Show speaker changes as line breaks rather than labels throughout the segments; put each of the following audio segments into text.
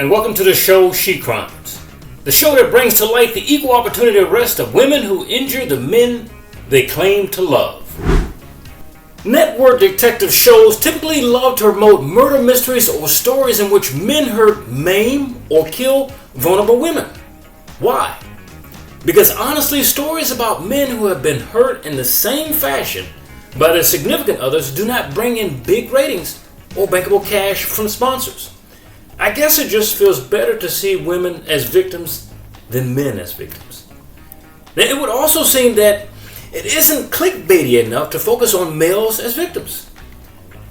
and welcome to the show She Crimes, the show that brings to light the equal opportunity arrest of women who injure the men they claim to love. Network detective shows typically love to promote murder mysteries or stories in which men hurt, maim, or kill vulnerable women. Why? Because honestly, stories about men who have been hurt in the same fashion by their significant others do not bring in big ratings or bankable cash from sponsors. I guess it just feels better to see women as victims than men as victims. Now, it would also seem that it isn't clickbaity enough to focus on males as victims.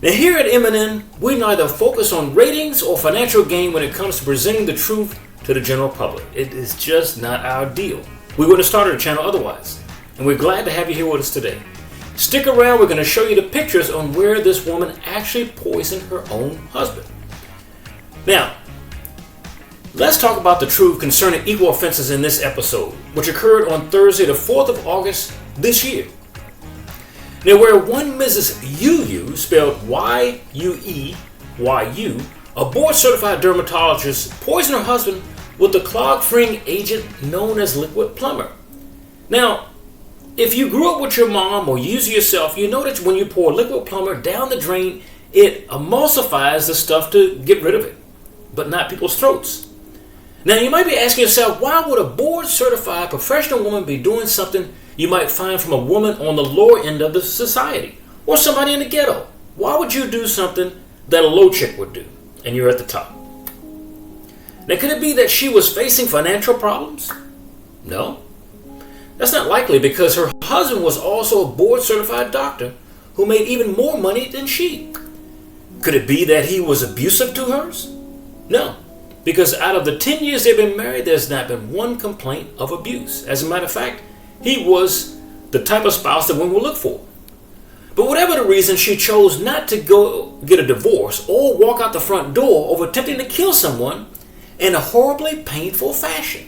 Now, here at MNN, we neither focus on ratings or financial gain when it comes to presenting the truth to the general public. It is just not our deal. We wouldn't have started a channel otherwise, and we're glad to have you here with us today. Stick around, we're going to show you the pictures on where this woman actually poisoned her own husband. Now, let's talk about the truth concerning equal offenses in this episode, which occurred on Thursday, the 4th of August this year. Now, where one Mrs. Yu, spelled Y-U-E-Y-U, a board-certified dermatologist, poisoned her husband with the clog-freeing agent known as liquid plumber. Now, if you grew up with your mom or use it yourself, you know that when you pour liquid plumber down the drain, it emulsifies the stuff to get rid of it, but not people's throats. Now, you might be asking yourself, why would a board-certified professional woman be doing something you might find from a woman on the lower end of the society or somebody in the ghetto? Why would you do something that a low chick would do and you're at the top? Now, could it be that she was facing financial problems? No. That's not likely because her husband was also a board-certified doctor who made even more money than she. Could it be that he was abusive to hers? No, because out of the 10 years they've been married, there's not been one complaint of abuse. As a matter of fact, he was the type of spouse that women will look for. But whatever the reason, she chose not to go get a divorce or walk out the front door over attempting to kill someone in a horribly painful fashion.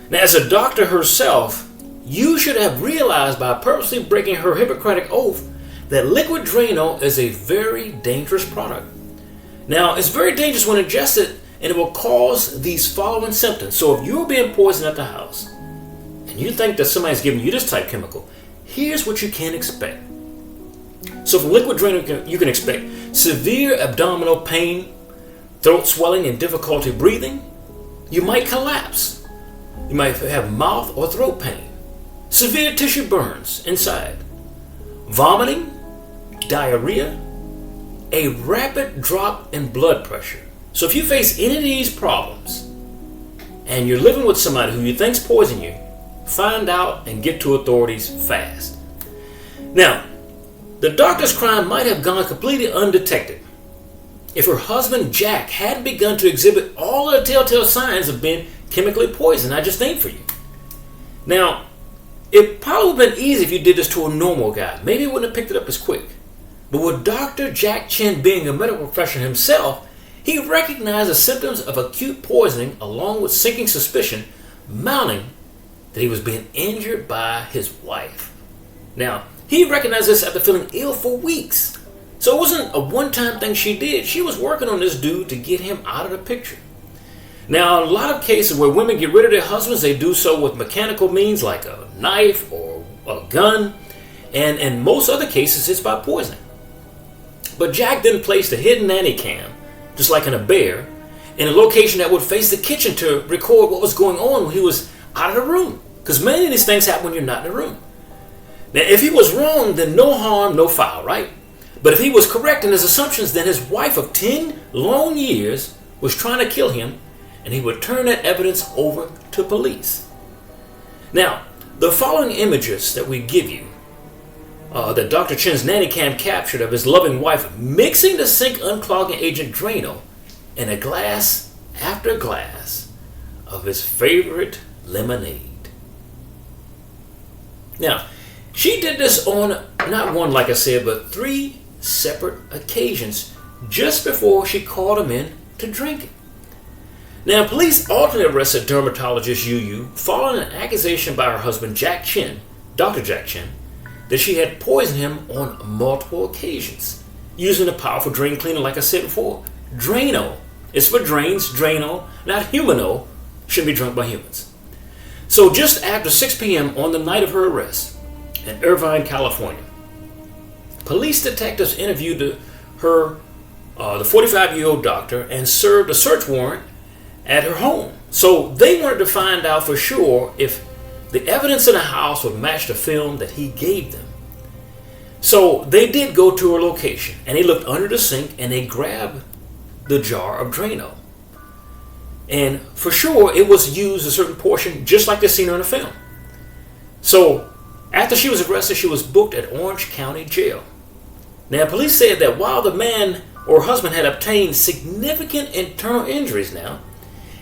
Now, as a doctor herself, you should have realized by purposely breaking her Hippocratic oath that liquid Drano is a very dangerous product. Now, it's very dangerous when ingested, and it will cause these following symptoms. So if you're being poisoned at the house, and you think that somebody's giving you this type chemical, here's what you can expect. So from liquid Drano, you can expect severe abdominal pain, throat swelling and difficulty breathing. You might collapse. You might have mouth or throat pain, severe tissue burns inside, vomiting, diarrhea, a rapid drop in blood pressure. So if you face any of these problems and you're living with somebody who you think's poisoning you, find out and get to authorities fast. Now, the doctor's crime might have gone completely undetected if her husband Jack hadn't begun to exhibit all of the telltale signs of being chemically poisoned I just named for you. Now, it probably would have been easy if you did this to a normal guy. Maybe it wouldn't have picked it up as quick. But with Dr. Jack Chin being a medical professional himself, he recognized the symptoms of acute poisoning along with sinking suspicion mounting that he was being injured by his wife. Now, he recognized this after feeling ill for weeks. So it wasn't a one-time thing she did. She was working on this dude to get him out of the picture. Now, a lot of cases where women get rid of their husbands, they do so with mechanical means like a knife or a gun. And in most other cases, it's by poisoning. But Jack then placed a hidden nanny cam, just like in a bear, in a location that would face the kitchen to record what was going on when he was out of the room. Because many of these things happen when you're not in the room. Now, if he was wrong, then no harm, no foul, right? But if he was correct in his assumptions, then his wife of 10 long years was trying to kill him, and he would turn that evidence over to police. Now, the following images that we give you, that Dr. Chin's nanny cam captured of his loving wife mixing the sink unclogging agent Drano in a glass after glass of his favorite lemonade. Now, she did this on not one, like I said, but 3 separate occasions just before she called him in to drink it. Now, police ultimately arrested dermatologist Yu following an accusation by her husband Jack Chin, Dr. Jack Chin, that she had poisoned him on multiple occasions using a powerful drain cleaner, like I said before, Drano, It's for drains, Drano, not Humano, shouldn't be drunk by humans. So just after 6 p.m. on the night of her arrest in Irvine, California, police detectives interviewed the 45-year-old doctor, and served a search warrant at her home. So they wanted to find out for sure if the evidence in the house would match the film that he gave them. So they did go to her location, and they looked under the sink, and they grabbed the jar of Drano. And for sure, it was used a certain portion, just like they seen her in the film. So after she was arrested, she was booked at Orange County Jail. Now, police said that while the man or husband had obtained significant internal injuries now,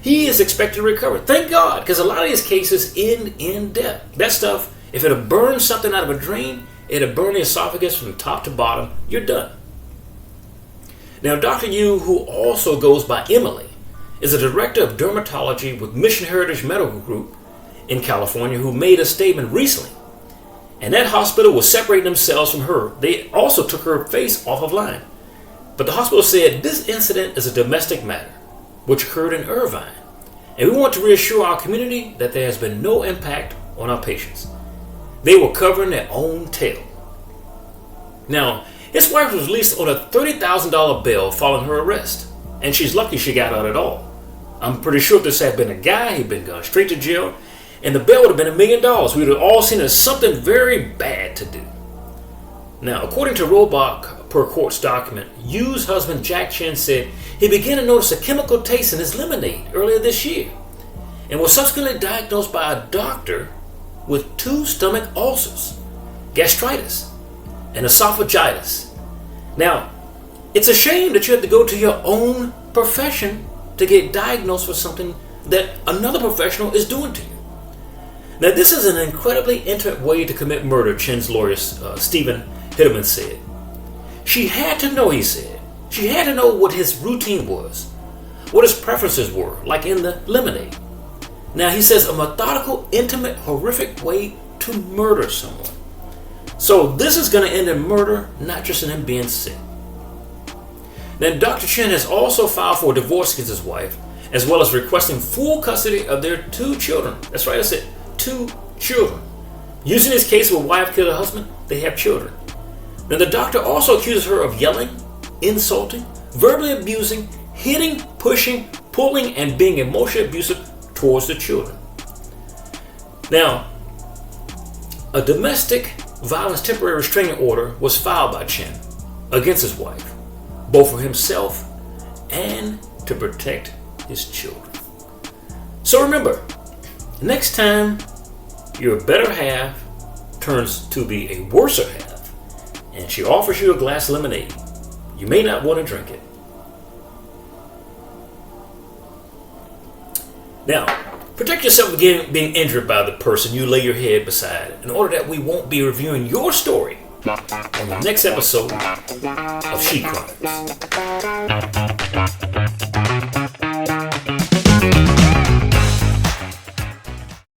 he is expected to recover. Thank God, because a lot of these cases end in death. That stuff, if it'll burn something out of a drain, it'll burn the esophagus from top to bottom, you're done. Now, Dr. Yu, who also goes by Emily, is a director of dermatology with Mission Heritage Medical Group in California, who made a statement recently. And that hospital was separating themselves from her. They also took her face off of line. But the hospital said this incident is a domestic matter, which occurred in Irvine. And we want to reassure our community that there has been no impact on our patients. They were covering their own tail. Now, his wife was released on a $30,000 bail following her arrest. And she's lucky she got out at all. I'm pretty sure if this had been a guy, he'd been gone straight to jail, and the bail would have been $1 million. We would have all seen it as something very bad to do. Now, according to Robach per court's document, Yu's husband Jack Chen said he began to notice a chemical taste in his lemonade earlier this year, and was subsequently diagnosed by a doctor with 2 stomach ulcers, gastritis, and esophagitis. Now, it's a shame that you have to go to your own profession to get diagnosed with something that another professional is doing to you. Now, this is an incredibly intimate way to commit murder, Chen's lawyer, Stephen Hitterman, said. She had to know, he said. She had to know what his routine was, what his preferences were, like in the lemonade. Now, he says a methodical, intimate, horrific way to murder someone. So this is going to end in murder, not just in him being sick. Now, Dr. Chen has also filed for a divorce against his wife, as well as requesting full custody of their 2 children. That's right, I said 2 children. Using this case where wife killed her husband, they have children. Now, the doctor also accuses her of yelling, insulting, verbally abusing, hitting, pushing, pulling, and being emotionally abusive towards the children. Now, a domestic violence temporary restraining order was filed by Chen against his wife, both for himself and to protect his children. So remember, next time your better half turns to be a worser half and she offers you a glass of lemonade, you may not want to drink it. Now, protect yourself against being injured by the person you lay your head beside, in order that we won't be reviewing your story on the next episode of She Crimes.